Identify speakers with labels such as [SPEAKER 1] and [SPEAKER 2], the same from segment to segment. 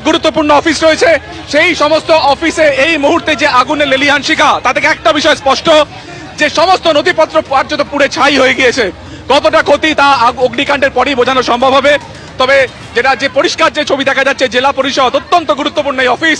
[SPEAKER 1] গুরুত্বপূর্ণ অফিস রয়েছে, সেই সমস্ত অফিসে এই মুহূর্তে যে আগুনের লেলিহান শিখা, তা থেকে একটা বিষয় স্পষ্ট যে সমস্ত নথিপত্র কার্যত পুড়ে ছাই হয়ে গিয়েছে। কতটা ক্ষতি তা অগ্নিকাণ্ডের পরেই বোঝানো সম্ভব হবে। তবে যেটা যে পরিষ্কার যে ছবি দেখা যাচ্ছে, জেলা পরিষদ অত্যন্ত গুরুত্বপূর্ণ এই অফিস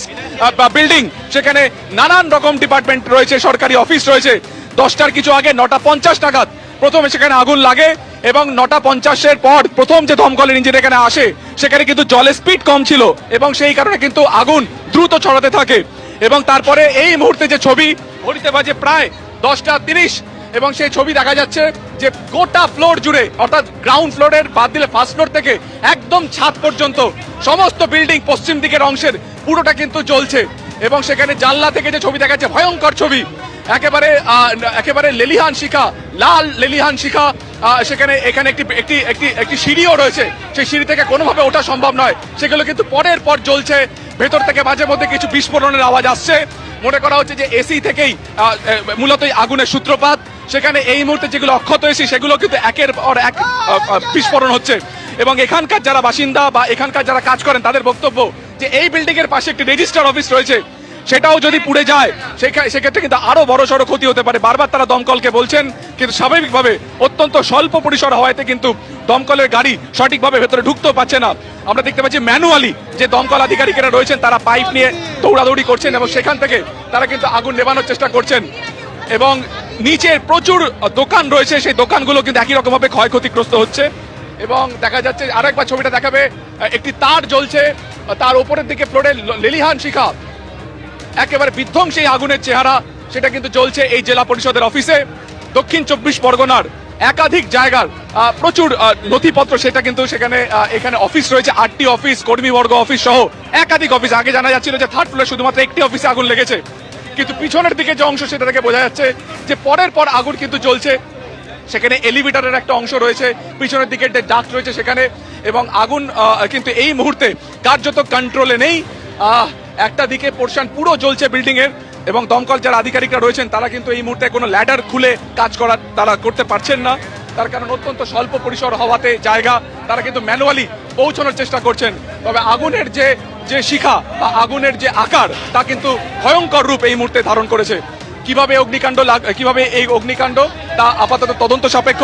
[SPEAKER 1] বা বিল্ডিং, সেখানে নানান রকম ডিপার্টমেন্ট রয়েছে, সরকারি অফিস রয়েছে। 10টার কিছু আগে 9:50 নাগাদ প্রথমে সেখানে আগুন লাগে এবং 9:50-এর পর প্রথম যে দমকলের ইঞ্জিন এখানে আসে, সেখানে কিন্তু জলের স্পিড কম ছিল এবং সেই কারণে কিন্তু আগুন দ্রুত ছড়াতে থাকে। এবং তারপরে এই মুহূর্তে যে ছবি, ঘড়িতে বাজে প্রায় 10:30 এবং সেই ছবি দেখা যাচ্ছে যে গোটা ফ্লোর জুড়ে, অর্থাৎ গ্রাউন্ড ফ্লোরের বাদ দিলে ফার্স্ট ফ্লোর থেকে একদম ছাদ পর্যন্ত সমস্ত বিল্ডিং পশ্চিম দিকের অংশের পুরোটা কিন্তু জ্বলছে। এবং সেখানে জানলা থেকে যে ছবি দেখা যাচ্ছে, ভয়ঙ্কর ছবি, একেবারে লেলিহান শিখা, লাল লেলিহান শিখা। সেখানে এখানে একটি সিঁড়িও রয়েছে, সেই সিঁড়ি থেকে কোনোভাবে ওঠা সম্ভব নয়, সেগুলো কিন্তু পরের পর জ্বলছে। ভেতর থেকে মাঝে মধ্যে কিছু বিস্ফোরণের আওয়াজ আসছে, মনে করা হচ্ছে যে এসি থেকেই মূলত আগুনের সূত্রপাত। সেখানে এই মুহূর্তে যেগুলো অক্ষত এসি, সেগুলো কিন্তু একের পর এক বিস্ফোরণ হচ্ছে। এবং এখানকার যারা বাসিন্দা বা এখানকার যারা কাজ করেন, তাদের বক্তব্য যে এই বিল্ডিং এর পাশে একটি রেজিস্ট্রার অফিস রয়েছে, সেটাও যদি পুড়ে যায় সেক্ষেত্রে কিন্তু আরো বড় সড়ো ক্ষতি হতে পারে। বারবার তারা দমকলকে বলছেন, কিন্তু স্বাভাবিকভাবে অত্যন্ত স্বল্প পরিসর হওয়াতে কিন্তু দমকলের গাড়ি সঠিকভাবে ভেতরে ঢুকতেও পারছে না। আমরা দেখতে পাচ্ছি ম্যানুয়ালি যে দমকল আধিকারিকেরা রয়েছেন, তারা পাইপ নিয়ে দৌড়াদৌড়ি করছেন এবং সেখান থেকে তারা কিন্তু আগুন নেভানোর চেষ্টা করছেন। এবং নিচে প্রচুর দোকান রয়েছে, সেই দোকানগুলো কিন্তু একই রকম ভাবে ক্ষয়ক্ষতিগ্রস্ত হচ্ছে। এবং দেখা যাচ্ছে, আরেকবার ছবিটা দেখাবে, একটি তার জ্বলছে, তার উপরের দিকে ফ্লোরে লেলিহান শিখা, একেবারে বিধ্বংসী আগুনের চেহারা, সেটা কিন্তু চলছে এই জেলা পরিষদের অফিসে। দক্ষিণ 24 পরগনার একাধিক জায়গার প্রচুর নথিপত্র, সেটা কিন্তু এখানে অফিস রয়েছে, 8টি অফিস, কর্মীবর্গ অফিস সহ একাধিক অফিস। আগে জানা যাচ্ছিল যে থার্ড ফ্লোরে শুধুমাত্র একটি অফিসে আগুন লেগেছে, কিন্তু পিছনের দিকে যে অংশ, সেটা থেকে বোঝা যাচ্ছে যে পরের পর আগুন কিন্তু জ্বলছে। সেখানে এলিভেটরের একটা অংশ রয়েছে, পিছনের দিকে একটা ডাক্ট রয়েছে সেখানে। এবং আগুন কিন্তু এই মুহূর্তে কার্যত কন্ট্রোলে নেই। একটা দিকে পোর্শন পুরো জ্বলছে বিল্ডিং এর, এবং দমকল যারা আধিকারিকরা রয়েছেন, তারা কিন্তু এই মুহূর্তে কোনো ল্যাডার খুলে কাজ তারা করতে পারছেন না। তার কারণ অত্যন্ত স্বল্প পরিসর হওয়াতে জায়গা, তারা কিন্তু ম্যানুয়ালি পৌঁছানোর চেষ্টা করছেন। তবে আগুনের যে শিখা বা আগুনের যে আকার, তা কিন্তু ভয়ঙ্কর রূপ এই মুহূর্তে ধারণ করেছে। কিভাবে এই অগ্নিকাণ্ড তা আপাতত তদন্ত সাপেক্ষ।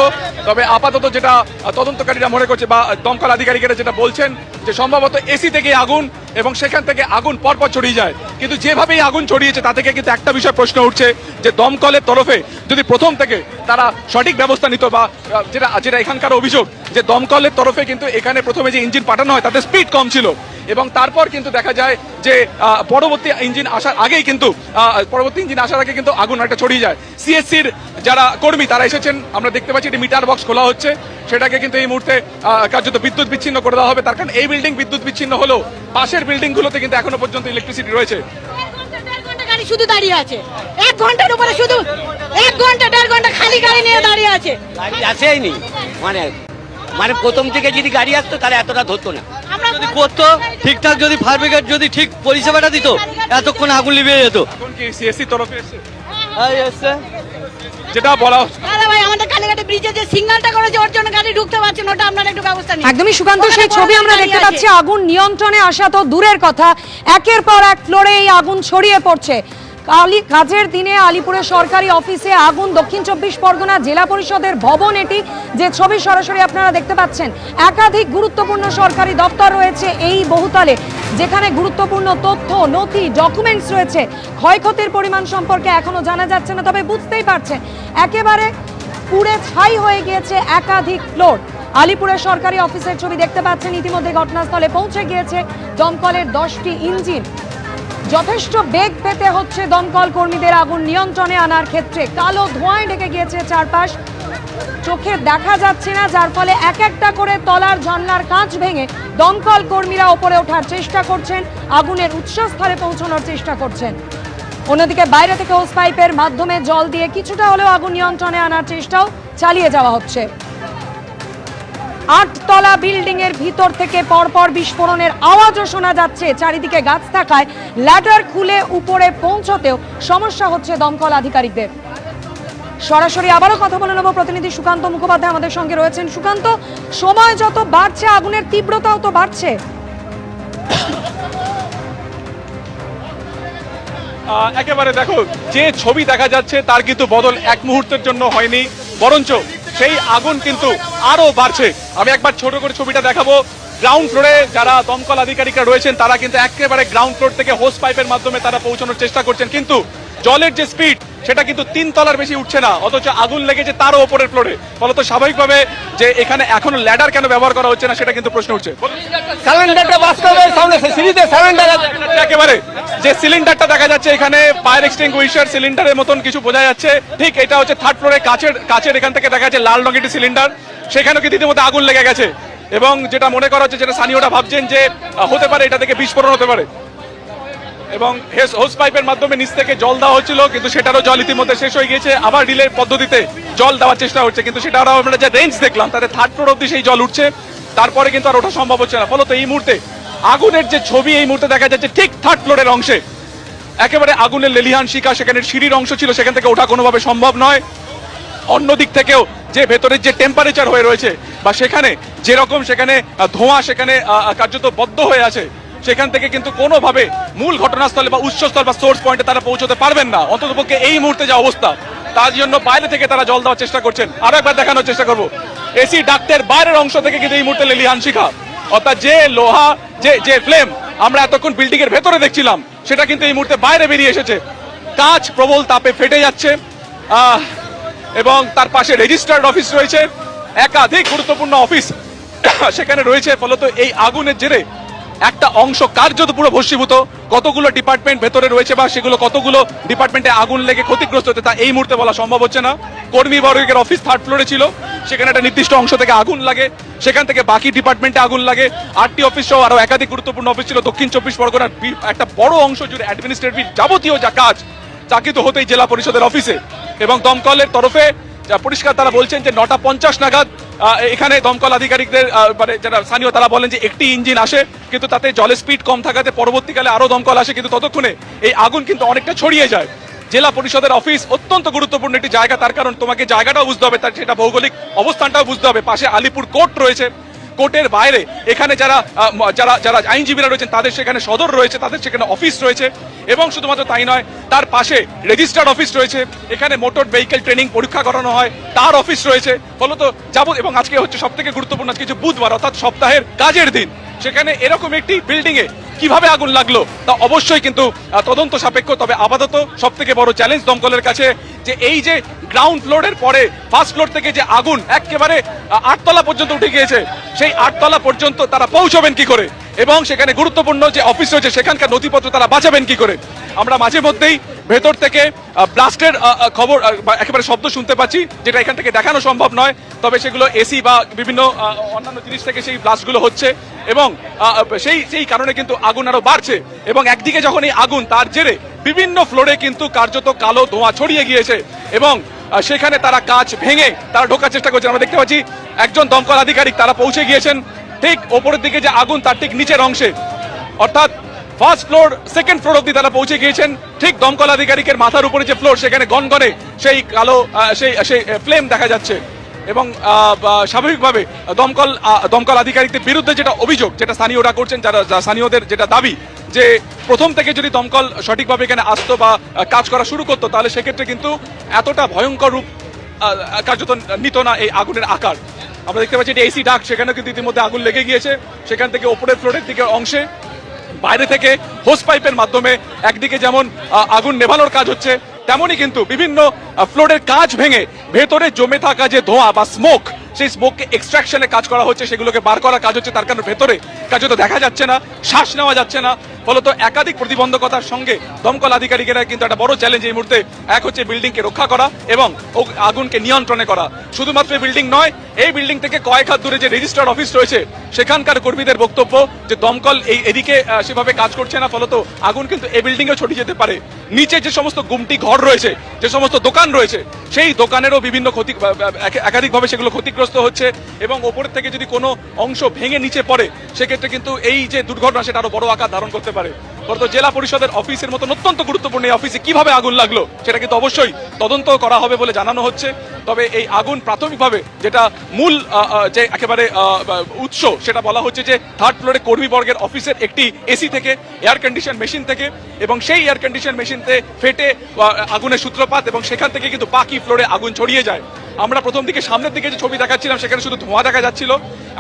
[SPEAKER 1] তবে আপাতত যেটা তদন্তকারীরা মনে করছে বা দমকল আধিকারিকেরা যেটা বলছেন, যে সম্ভবত এসি থেকে আগুন এবং সেখান থেকে আগুন পরপর ছড়িয়ে যায়। কিন্তু যেভাবে আগুন ছড়িয়েছে, তা থেকে কিন্তু একটা বিষয় প্রশ্ন উঠছে যে দমকলের তরফে যদি প্রথম থেকে তারা সঠিক ব্যবস্থা নিত, বা যেটা এখানকার অভিযোগ যে দমকলের তরফে কিন্তু এখানে প্রথমে যে ইঞ্জিন পাঠানো হয়, তাতে স্পিড কম ছিল, এবং তারপর কিন্তু দেখা যায় যে পরবর্তী ইঞ্জিন আসার আগে কিন্তু আগুন একটা ছড়িয়ে যায়। সিএসসির যারা কর্মী, তারা এসেছেন, আমরা দেখতে পাচ্ছি একটি মিটার বক্স খোলা হচ্ছে, সেটাকে কিন্তু এই মুহূর্তে কার্যত বিদ্যুৎ বিচ্ছিন্ন করে দেওয়া হবে। তার কারণ এই বিল্ডিং বিদ্যুৎ বিচ্ছিন্ন হলেও পাশের বিল্ডিং গুলোতে কিন্তু এখনো পর্যন্ত ইলেকট্রিসিটি রয়েছে।
[SPEAKER 2] শুধু দাঁড়িয়ে আছে 1 ঘন্টার উপরে, শুধু 1 ঘন্টা 1.5 ঘন্টা খালি গাড়ি নিয়ে দাঁড়িয়ে আছে।
[SPEAKER 3] গাড়ি আসেই নি, মানে প্রথম থেকে যদি গাড়ি আসতো তাহলে এতটা ধরতো না।
[SPEAKER 4] যদি করতো ঠিকঠাক, যদি ফায়ার ব্রিগেড যদি ঠিক পরিষেবাটা দিত, এতক্ষণ আগুন লিভিয়ে যেত।
[SPEAKER 1] এখন কি সিএসসি তরফে এসেছে
[SPEAKER 4] এসছে
[SPEAKER 1] যেটা বলা?
[SPEAKER 2] দাদা ভাই, আমাদের কালীঘাটে ব্রিজে যে সিগন্যালটা করেছে, ওর জন্য গাড়ি ঢুকতে পারছে না, ওটা আপনারা একটু ব্যবস্থা নিন।
[SPEAKER 5] একদমই সুকান্ত, সেই ছবি আমরা দেখতে পাচ্ছি। আগুন নিয়ন্ত্রণে আসা তো দূরের কথা, একের পর এক ফ্লোরে এই আগুন ছড়িয়ে পড়ছে। কাজের দিনে আলিপুরের সরকারি অফিসে আগুন। দক্ষিণ 24 পরগনা জেলা পরিষদের ভবন এটি, যে ছবি সরাসরি আপনারা দেখতে পাচ্ছেন। একাধিক গুরুত্বপূর্ণ সরকারি দপ্তর রয়েছে এই বহুতলে, যেখানে গুরুত্বপূর্ণ তথ্য, নথি, ডকুমেন্টস রয়েছে। ক্ষয়ক্ষতির পরিমাণ সম্পর্কে এখনো জানা যাচ্ছে না, তবে বুঝতেই পারছেন একেবারে পুড়ে ছাই হয়ে গিয়েছে একাধিক ফ্লোর। আলিপুরের সরকারি অফিসের ছবি দেখতে পাচ্ছেন। ইতিমধ্যে ঘটনাস্থলে পৌঁছে গিয়েছে দমকলের 10টি ইঞ্জিন। যথেষ্ট বেগ পেতে হচ্ছে দমকল কর্মীদের আগুন নিয়ন্ত্রণে আনার ক্ষেত্রে। কালো ধোঁয়ায় ঢেকে গিয়েছে চারপাশ, চোখে দেখা যাচ্ছে না, যার ফলে এক একটা করে তলার জানলার কাঁচ ভেঙে দমকল কর্মীরা ওপরে ওঠার চেষ্টা করছেন, আগুনের উৎসস্থলে পৌঁছানোর চেষ্টা করছেন। অন্যদিকে বাইরে থেকে হোস পাইপের মাধ্যমে জল দিয়ে কিছুটা হলেও আগুন নিয়ন্ত্রণে আনার চেষ্টাও চালিয়ে যাওয়া হচ্ছে। 8 তলা বিল্ডিং এর ভিতর থেকে পরপর বিস্ফোরণের আওয়াজও শোনা যাচ্ছে। চারিদিকে গাছ থাকায় ল্যাডার খুলে উপরে পৌঁছতেও সমস্যা হচ্ছে দমকল আধিকারিকদের। সরাসরি আবারও কথা বলে নেব, প্রতিনিধি সুকান্ত মুখোপাধ্যায় আমাদের সঙ্গে রয়েছেন। সুকান্ত, সময় যত বাড়ছে আগুনের তীব্রতাও তো বাড়ছে।
[SPEAKER 1] একেবারে দেখো যে ছবি দেখা যাচ্ছে তার কিন্তু বদল এক মুহূর্তের জন্য হয়নি, বরঞ্চ সেই আগুন কিন্তু আরো বাড়ছে। আমি একবার ছোট করে ছবিটা দেখাবো। গ্রাউন্ড ফ্লোরে যারা দমকল আধিকারিকরা রয়েছেন তারা কিন্তু একেবারে গ্রাউন্ড ফ্লোর থেকে হোস পাইপের মাধ্যমে তারা পৌঁছানোর চেষ্টা করছেন, কিন্তু জলের যে স্পিড সেটা কিন্তু 3 তলার বেশি উঠছে না, অথচ আগুন লেগেছে তারও ওপরের ফ্লোরে। ফলত স্বাভাবিকভাবে যে এখানে এখনো ল্যাডার কেন ব্যবহার করা হচ্ছে না সেটা কিন্তু প্রশ্ন উঠছে।
[SPEAKER 3] সিলিন্ডারটা বাস্তবে সামনে সিঁড়িতে সিলিন্ডার
[SPEAKER 1] একেবারে যে সিলিন্ডারটা দেখা যাচ্ছে এখানে ফায়ার এক্সটিংগুইশার সিলিন্ডারের মতন কিছু বোঝা যাচ্ছে, ঠিক এটা হচ্ছে থার্ড ফ্লোরে কাচের এখান থেকে দেখা যাচ্ছে লাল রঙের একটি সিলিন্ডার, সেখানেও কিন্তু ইতিমধ্যে আগুন লেগে গেছে। এবং যেটা মনে করা হচ্ছে, যেটা স্থানীয়রা ভাবছেন যে হতে পারে এটা থেকে বিস্ফোরণ হতে পারে, এবং হোস পাইপের মাধ্যমে নিচ থেকে জল দেওয়া হচ্ছিল, কিন্তু সেটারও জল ইতিমধ্যে শেষ হয়ে গিয়েছে। আবার রিলে পদ্ধতিতে জল দেওয়ার চেষ্টা হচ্ছে, কিন্তু সেটারও আমরা যে রেঞ্জ দেখলাম তাতে থার্ড ফ্লোর অব্দি সেই জল উঠছে, তারপরে কিন্তু আর ওঠা সম্ভব হচ্ছে না। ফলত এই মুহূর্তে আগুনের যে ছবি এই মুহূর্তে দেখা যাচ্ছে ঠিক থার্ড ফ্লোরের অংশে একেবারে আগুনের লেলিহান শিখা, সেখানে সিঁড়ির অংশ ছিল, সেখান থেকে ওঠা কোনোভাবে সম্ভব নয়। অন্যদিক থেকেও যে ভেতরের যে টেম্পারেচার হয়ে রয়েছে বা সেখানে যেরকম সেখানে ধোঁয়া সেখানে কার্যত বদ্ধ হয়ে আছে, সেখান থেকে কিন্তু কোনোভাবে মূল ঘটনাস্থলে বা উৎসস্থল বা সোর্স পয়েন্টে তারা পৌঁছতে পারবেন না। অন্ততপক্ষে এই মুহূর্তে যে অবস্থা, তার জন্য বাইরে থেকে তারা জল দেওয়ার চেষ্টা করছেন। আরো একবার দেখানোর চেষ্টা করবো, এসি ডাক্তের বাইরের অংশ থেকে কিন্তু এই মুহূর্তে লেলিহান শিখা, অর্থাৎ যে লোহা যে ফ্লেম আমরা এতক্ষণ বিল্ডিং এর ভেতরে দেখছিলাম সেটা কিন্তু এই মুহূর্তে বাইরে বেরিয়ে এসেছে। কাঁচ প্রবল তাপে ফেটে যাচ্ছে, এবং তার পাশে রেজিস্ট্রার্ড অফিস রয়েছে, একাধিক গুরুত্বপূর্ণ অফিস সেখানে রয়েছে। ফলত এই আগুনের জেরে একটা অংশ কার্যত পুরো ভস্মীভূত। কতগুলো ডিপার্টমেন্ট ভেতরে রয়েছে বা সেগুলো কতগুলো ডিপার্টমেন্টে আগুন লেগে ক্ষতিগ্রস্ত হতে তা এই মুহূর্তে বলা সম্ভব হচ্ছে না। কর্মী বর্গের অফিস থার্ড ফ্লোরে ছিল, সেখানে একটা নির্দিষ্ট অংশ থেকে আগুন লাগে, সেখান থেকে বাকি ডিপার্টমেন্টে আগুন লাগে। আরটি অফিস সহ আরো একাধিক গুরুত্বপূর্ণ অফিস ছিল দক্ষিণ 24 পরগনার একটা বড় অংশ জুড়ে অ্যাডমিনিস্ট্রেটিভ যাবতীয় যা কাজ তা কিন্তু হতেই জেলা পরিষদের অফিসে। এবং দমকলের তরফে যা পরিষ্কার তারা বলছেন যে 9:50 নাগাদ এখানে দমকল আধিকারিকদের মানে যারা স্থানীয় তারা বলেন যে একটি ইঞ্জিন আসে, কিন্তু তাতে জলের স্পিড কম থাকাতে পরবর্তীকালে আরো দমকল আসে, কিন্তু ততক্ষণে এই আগুন কিন্তু অনেকটা ছড়িয়ে যায়। জেলা পরিষদের অফিস অত্যন্ত গুরুত্বপূর্ণ একটি জায়গা, তার কারণ তোমাকে জায়গাটাও বুঝতে হবে, তার সেটা ভৌগোলিক অবস্থানটাও বুঝতে হবে। পাশে আলিপুর কোর্ট রয়েছে, কোর্টের বাইরে এখানে যারা যারা যারা আইনজীবীরা রয়েছেন তাদের সেখানে সদর রয়েছে, তাদের সেখানে অফিস রয়েছে। এবং শুধুমাত্র তাই নয়, তার পাশে রেজিস্টার্ড অফিস রয়েছে, এখানে মোটর ভেহিকেল ট্রেনিং পরীক্ষা করানো হয় তার অফিস রয়েছে। ফলত এবং আজকে হচ্ছে সব থেকে গুরুত্বপূর্ণ, আজকে যে বুধবার অর্থাৎ সপ্তাহের কাজের দিন, সেখানে এরকম একটি বিল্ডিং এ কিভাবে আগুন লাগলো তা অবশ্যই কিন্তু তদন্ত সাপেক্ষ। তবে আপাতত সব থেকে বড় চ্যালেঞ্জ দমকলের কাছে যে এই যে গ্রাউন্ড ফ্লোরের পরে ফার্স্ট ফ্লোর থেকে যে আগুন একেবারে 8 তলা পর্যন্ত উঠে গিয়েছে, সেই 8 তলা পর্যন্ত তারা পৌঁছবেন কি করে, এবং সেখানে গুরুত্বপূর্ণ যে অফিস রয়েছে সেখানকার নথিপত্র তারা বাঁচাবেন কি করে। আমরা মাঝে মধ্যেই ভেতর থেকে ব্লাস্টের খবর একেবারে শব্দ শুনতে পাচ্ছি, যেটা এখান থেকে দেখানো সম্ভব নয়, তবে সেগুলো এসি বা বিভিন্ন অন্যান্য জিনিস থেকে সেই ব্লাস্টগুলো হচ্ছে, এবং সেই কারণে কিন্তু আগুন আরো বাড়ছে। এবং একদিকে যখন এই আগুন, তার জেরে বিভিন্ন ফ্লোরে কিন্তু কার্যত কালো ধোঁয়া ছড়িয়ে গিয়েছে, এবং সেখানে তারা কাঁচ ভেঙে তারা ঢোকার চেষ্টা করছেন। আমরা দেখতে পাচ্ছি একজন দমকল আধিকারিক তারা পৌঁছে গিয়েছেন ঠিক ওপরের দিকে যে আগুন তার ঠিক নিচের অংশে, অর্থাৎ ফার্স্ট ফ্লোর সেকেন্ড ফ্লোর অব্দি তারা পৌঁছে গিয়েছেন। ঠিক দমকল আধিকারিকের মাথার উপরে যে ফ্লোর, সেখানে গনগনে সেই কালো সেই ফ্লেম দেখা যাচ্ছে। এবং স্বাভাবিকভাবে দমকল আধিকারিকদের বিরুদ্ধে যেটা অভিযোগ, যেটা স্থানীয়রা করছেন, যারা স্থানীয়দের যেটা দাবি যে প্রথম থেকে যদি দমকল সঠিকভাবে এখানে আসতো বা কাজ করা শুরু করতো, তাহলে সেক্ষেত্রে কিন্তু এতটা ভয়ঙ্কর রূপ কার্যত নিত না এই আগুনের আকার। আমরা দেখতে পাচ্ছি এসি ডাক, সেখানে কিন্তু ইতিমধ্যে আগুন লেগে গিয়েছে। সেখান থেকে ওপরের ফ্লোরের দিকে অংশে বাইরে থেকে হোস পাইপের মাধ্যমে একদিকে যেমন আগুন নেভানোর কাজ হচ্ছে, তেমনই কিন্তু বিভিন্ন ফ্লোরের কাজ ভেঙে ভেতরে জমে থাকা যে ধোঁয়া বা স্মোক, সেই স্মোককে এক্সট্রাকশনে কাজ করা হচ্ছে, সেগুলোকে বার করার কাজ হচ্ছে। তার কারণে ভেতরে কার্যত দেখা যাচ্ছে না, শ্বাস নেওয়া যাচ্ছে না। ফলত একাধিক প্রতিবন্ধকতার সঙ্গে দমকল আধিকারিকেরা কিন্তু একটা বড় চ্যালেঞ্জ এই মুহূর্তে। এক হচ্ছে বিল্ডিংকে রক্ষা করা এবং আগুনকে নিয়ন্ত্রণে করা। শুধুমাত্র বিল্ডিং নয়, এই বিল্ডিং থেকে কয়েক হাত দূরে যে রেজিস্ট্রার অফিস রয়েছে, সেখানকার কর্মীদের বক্তব্য যে দমকল এদিকে সেভাবে কাজ করছে না, ফলত আগুন কিন্তু এই বিল্ডিং এও ছড়িয়ে যেতে পারে। নিচে যে সমস্ত গুমটি ঘর রয়েছে, যে সমস্ত দোকান রয়েছে, সেই দোকানেরও বিভিন্ন ক্ষতি, একাধিকভাবে সেগুলো ক্ষতিগ্রস্ত হচ্ছে। এবং ওপর থেকে যদি কোনো অংশ ভেঙে নিচে পড়ে, সেক্ষেত্রে কিন্তু এই যে দুর্ঘটনা সেটা আরো বড় আকার ধারণ করতে পারে। তো জেলা পরিষদের অফিসের মতো অত্যন্ত গুরুত্বপূর্ণ এই অফিসে কিভাবে আগুন লাগলো সেটা কিন্তু অবশ্যই তদন্ত করা হবে বলে জানানো হচ্ছে। তবে এই আগুন প্রাথমিকভাবে যেটা মূল যে একেবারে উৎস সেটা বলা হচ্ছে যে থার্ড ফ্লোরে কর্মীবর্গের অফিসের একটি এসি থেকে এয়ার কন্ডিশন মেশিন থেকে, এবং সেই এয়ার কন্ডিশন মেশিনতে ফেটে আগুনের সূত্রপাত এবং সেখান থেকে কিন্তু বাকি ফ্লোরে আগুন ছড়িয়ে যায়। আমরা প্রথম দিকে সামনের দিকে যে ছবি দেখাচ্ছিলাম সেখানে শুধু ধোঁয়া দেখা যাচ্ছিল।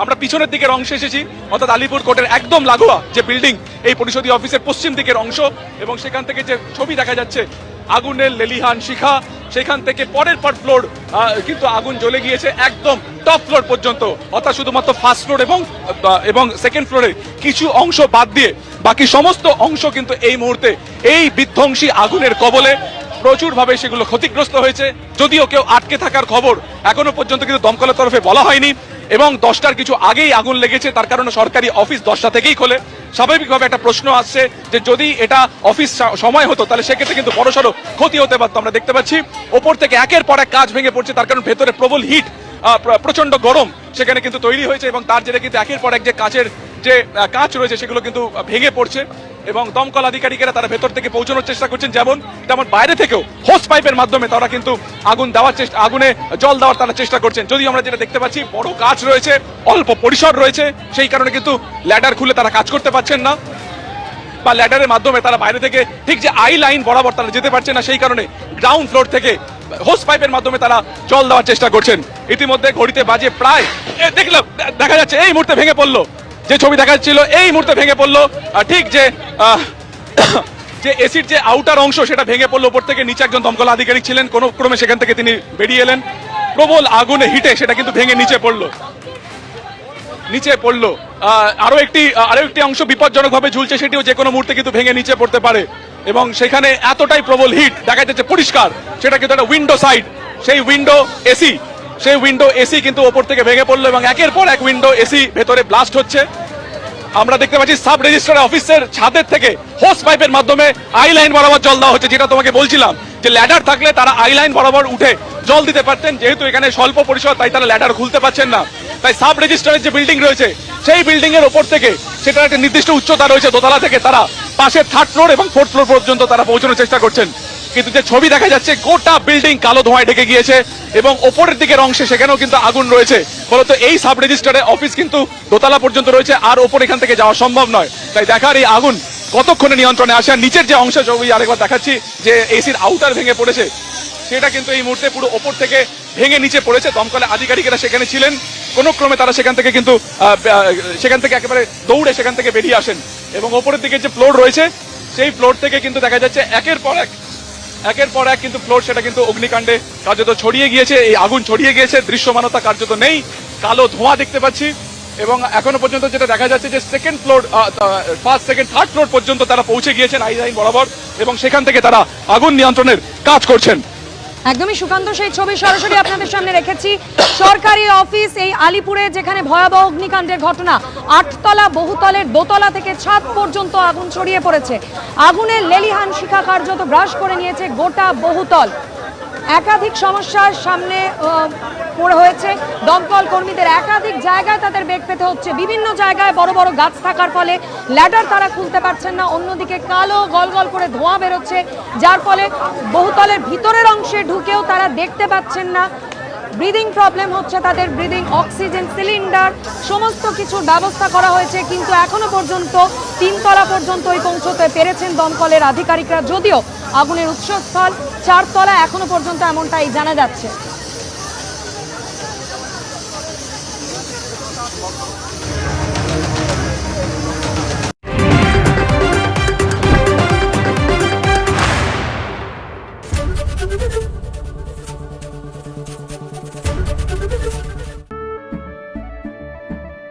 [SPEAKER 1] আমরা পিছনের দিকের অংশে এসেছি, অর্থাৎ আলিপুর কোর্টের একদম লাগোয়া যে বিল্ডিং, এই পরিষদীয় অফিসের পশ্চিম দিকের অংশ, এবং সেখান থেকে যে ছবি দেখা যাচ্ছে আগুনের লেলিহান শিখা, সেখান থেকে পরের পর ফ্লোর কিন্তু আগুন জ্বলে গিয়েছে একদম টপ ফ্লোর পর্যন্ত, অর্থাৎ শুধুমাত্র ফার্স্ট ফ্লোর এবং সেকেন্ড ফ্লোরে কিছু অংশ বাদ দিয়ে বাকি সমস্ত অংশ কিন্তু এই মুহূর্তে এই বিধ্বংসী আগুনের কবলে প্রচুরভাবে সেগুলো ক্ষতিগ্রস্ত হয়েছে। যদিও কেউ আটকে থাকার খবর এখনো পর্যন্ত কিন্তু দমকলের তরফে বলা হয়নি, এবং 10টার কিছু আগেই আগুন লেগেছে, তার কারণে সরকারি অফিস 10টা থেকেই খোলে। স্বাভাবিকভাবে একটা প্রশ্ন আসছে যে যদি এটা অফিস সময় হতো তাহলে সেক্ষেত্রে কিন্তু বড়সড় ক্ষতি হতে পারতো। আমরা দেখতে পাচ্ছি ওপর থেকে একের পর এক কাঁচ ভেঙে পড়ছে, তার কারণ ভেতরে প্রবল হিট, প্রচন্ড গরম সেখানে কিন্তু তৈরি হয়েছে, এবং তার জেরে কিন্তু একের পর এক যে কাঁচের যে কাঁচ রয়েছে সেগুলো কিন্তু ভেঙে পড়ছে, এবং দমকল আধিকারিকেরা তারা ভেতর থেকে পৌঁছানোর চেষ্টা করছেন, তেমন বাইরে থেকেও হোস পাইপের মাধ্যমে তারা কিন্তু আগুনে জল দেওয়ার তারা চেষ্টা করছেন। যদিও আমরা যেটা দেখতে পাচ্ছি বড় কাজ রয়েছে, অল্প পরিসর রয়েছে, সেই কারণে কিন্তু ল্যাডার খুলে তারা কাজ করতে পারছেন না, বা ল্যাডারের মাধ্যমে তারা বাইরে থেকে ঠিক যে আই লাইন বরাবর তারা যেতে পারছে না, সেই কারণে গ্রাউন্ড ফ্লোর থেকে হোস পাইপের মাধ্যমে তারা জল দেওয়ার চেষ্টা করছেন। ইতিমধ্যে ঘড়িতে বাজে প্রায় দেখলাম দেখা যাচ্ছে এই মুহূর্তে ভেঙে পড়লো, যে ছবি দেখা যাচ্ছিল এই মুহূর্তে ভেঙে পড়লো, ঠিক যে এসির যে আউটার অংশ সেটা ভেঙে পড়লো উপর থেকে। নিচে একজন দমকল আধিকারিক ছিলেন, কোনো ক্রমে সেখান থেকে তিনি বেরিয়ে এলেন, প্রবল আগুনে হিটে সেটা কিন্তু ভেঙে নিচে পড়লো। আরো একটি অংশ বিপজ্জনক ভাবে ঝুলছে, সেটিও যে কোনো মুহূর্তে কিন্তু ভেঙে নিচে পড়তে পারে, এবং সেখানে এতটাই প্রবল হিট দেখা যাচ্ছে পরিষ্কার, সেটা কিন্তু একটা উইন্ডো সাইড, সেই উইন্ডো এসি কিন্তু ওপর থেকে ভেঙে পড়লো, এবং একের পর এক উইন্ডো এসি ভেতরে ব্লাস্ট হচ্ছে। আমরা দেখতে পাচ্ছি সাব রেজিস্ট্রার অফিসের ছাদের থেকে হোস পাইপের মাধ্যমে আই লাইন বরাবর জল দেওয়া হচ্ছে, যেটা তোমাকে বলছিলাম যে ল্যাডার থাকলে তারা আই লাইন বরাবর উঠে জল দিতে পারতেন, যেহেতু এখানে স্বল্প পরিসর তাই তারা ল্যাডার খুলতে পারছেন না। তাই সাব রেজিস্ট্রারের যে বিল্ডিং রয়েছে সেই বিল্ডিং এর উপর থেকে, সেটার একটা নির্দিষ্ট উচ্চতা রয়েছে, দোতলা থেকে তারা পাশের থার্ড ফ্লোর এবং ফোর্থ ফ্লোর পর্যন্ত তারা পৌঁছানোর চেষ্টা করছেন। কিন্তু যে ছবি দেখা যাচ্ছে গোটা বিল্ডিং কালো ধোঁয়ায় ঢেকে গিয়েছে, এবং ওপরের দিকের অংশে সেখানেও কিন্তু আগুন রয়েছে। ফলত এই সাব রেজিস্ট্রারের অফিস কিন্তু দোতলা পর্যন্ত রয়েছে, আর ওপর এখান থেকে যাওয়া সম্ভব নয়। তাই দেখার এই আগুন কতক্ষণে নিয়ন্ত্রণে আসে। আর নিচের যে অংশ ছবি আরেকবার দেখাচ্ছি, যে এসির আউটার ভেঙে পড়েছে, সেটা কিন্তু এই মুহূর্তে পুরো ওপর থেকে ভেঙে নিচে পড়েছে। দমকলের আধিকারিকেরা সেখানে ছিলেন, কোন ক্রমে তারা সেখান থেকে একেবারে দৌড়ে সেখান থেকে বেরিয়ে আসেন, এবং ওপরের দিকে যে ফ্লোর রয়েছে সেই ফ্লোর থেকে কিন্তু দেখা যাচ্ছে একের পর এক কিন্তু ফ্লোর সেটা কিন্তু অগ্নিকাণ্ডে কার্যত ছড়িয়ে গিয়েছে, এই আগুন ছড়িয়ে গিয়েছে, দৃশ্যমানতা কার্যত নেই, কালো ধোঁয়া দেখতে পাচ্ছি। এবং এখনো পর্যন্ত যেটা দেখা যাচ্ছে যে second floor, first second third floor পর্যন্ত তারা পৌঁছে গিয়েছেন আই লাইন বরাবর, এবং সেখান থেকে তারা আগুন নিয়ন্ত্রণের কাজ করছেন।
[SPEAKER 5] একদমই সুকান্ত, সেই ছবি সরাসরি আপনাদের সামনে রেখেছি। সরকারি অফিস এই আলিপুরে, যেখানে ভয়াবহ অগ্নিকাণ্ডের ঘটনা, 8তলা বহুতলের দোতলা থেকে ছাদ পর্যন্ত আগুন ছড়িয়ে পড়েছে। আগুনের লেলিহান শিখা কার্যত গ্রাস করে নিয়েছে গোটা বহুতল। একাধিক সমস্যার সামনে পড়ে হয়েছে দমকল কর্মীদের, একাধিক জায়গায় তাদের বেগ পেতে হচ্ছে, বিভিন্ন জায়গায় বড় বড় গাছ থাকার ফলে ল্যাডার তারা খুলতে পারছেন না, অন্যদিকে কালো গলগল করে ধোঁয়া বেরোচ্ছে, যার ফলে বহুতলের ভিতরের অংশে ঢুকেও তারা দেখতে পাচ্ছেন না। ব্রিদিং প্রবলেম হচ্ছে তাদের, ব্রিদিং অক্সিজেন সিলিন্ডার সমস্ত কিছুর ব্যবস্থা করা হয়েছে, কিন্তু এখনো পর্যন্ত 3তলা পর্যন্তই পৌঁছতে পেরেছেন দমকলের আধিকারিকরা, যদিও আগুনের উৎসস্থল 4তলা এখনো পর্যন্ত এমনটাই জানা যাচ্ছে।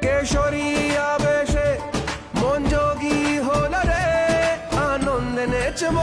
[SPEAKER 6] কেশরী আবেশে মন যোগী হল রে, আনন্দে নেচব